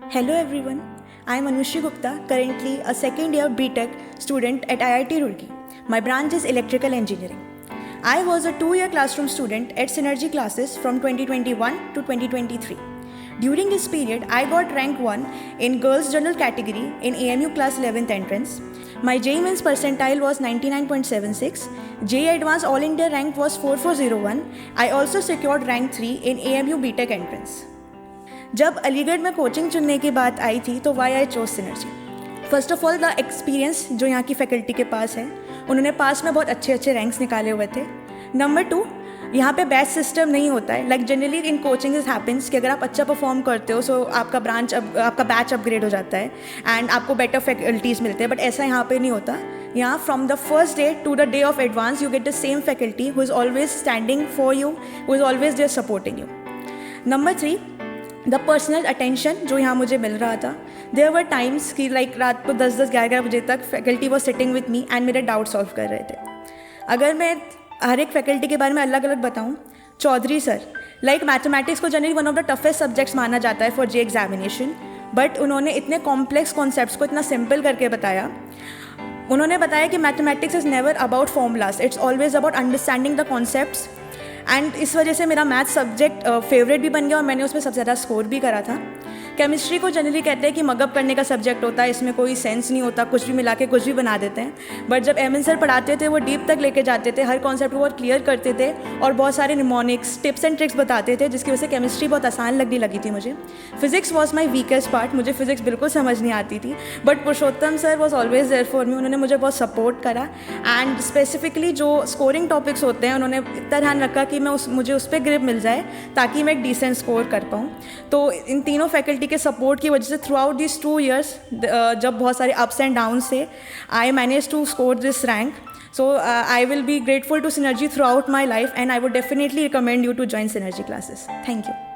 Hello everyone, I am Anushri Gupta, currently a second year BTech student at IIT Roorkee. My branch is Electrical Engineering. I was a 2-year classroom student at Synergy classes from 2021 to 2023. During this period, I got rank 1 in Girls General category in AMU class 11th entrance. My JEE Mains percentile was 99.76. JEE Advanced All India rank was 4401. I also secured rank 3 in AMU BTech entrance. जब अलीगढ़ में coaching चुनने की बात आई थी तो why I chose Synergy. First of all the experience जो यहाँ की फैकल्टी के पास है, उन्होंने पास में बहुत अच्छे अच्छे रैंक्स निकाले हुए थे। नंबर 2, यहाँ पे बैच सिस्टम नहीं होता है। Like generally in coaching is happens कि अगर आप अच्छा परफॉर्म करते हो सो आपका बैच अपग्रेड हो जाता है एंड आपको बेटर फैकल्टीज़ मिलते हैं, बट ऐसा यहाँ पे नहीं होता। यहाँ from the first day to the day of advance you get the same faculty who is always standing for you, who is always there supporting you. Number 3, the personal attention जो यहाँ मुझे मिल रहा था। देयर वर टाइम्स कि like रात को 10-10, 11-11 बजे तक faculty was sitting with me and मेरे डाउट सॉल्व कर रहे थे। अगर मैं हर एक फैकल्टी के बारे में अलग अलग बताऊँ, चौधरी सर, लाइक मैथमेटिक्स को generally one of the toughest subjects माना जाता है फॉर जे एग्जामिनेशन, बट उन्होंने इतने कॉम्प्लेक्स कॉन्सेप्ट्स को इतना सिंपल करके बताया। उन्होंने बताया कि mathematics is never about formulas, it's always about understanding the concepts. And इस वजह से मेरा मैथ सब्जेक्ट फेवरेट भी बन गया और मैंने उसमें सबसे ज़्यादा स्कोर भी करा था। केमिस्ट्री को जनरली कहते हैं कि मगअप करने का सब्जेक्ट होता है, इसमें कोई सेंस नहीं होता, कुछ भी मिला के कुछ भी बना देते हैं। बट जब एमएन सर पढ़ाते थे वो डीप तक लेके जाते थे, हर कॉन्सेप्ट को बहुत क्लियर करते थे और बहुत सारे निमोनिक्स, टिप्स एंड ट्रिक्स बताते थे, जिसकी वजह से केमिस्ट्री बहुत आसान लगने लगी थी मुझे। Physics was my weakest part, मुझे फिजिक्स बिल्कुल समझ नहीं आती थी, but Purushottam sir was always there for me. उन्होंने मुझे बहुत सपोर्ट करा एंड स्पेसिफिकली जो स्कोरिंग टॉपिक्स होते हैं उन्होंने इतना ध्यान रखा कि मुझे उस पर ग्रिप मिल जाए ताकि मैं एक डिसेंट स्कोर कर पाऊँ। तो इन तीनों फैकल्टी के सपोर्ट की वजह से थ्रू आउट दिस 2 years, जब बहुत सारे अप्स एंड डाउन्स थे, I manage to score this rank. So I will be grateful to Synergy throughout my life and I would definitely recommend you to join Synergy classes. Thank you.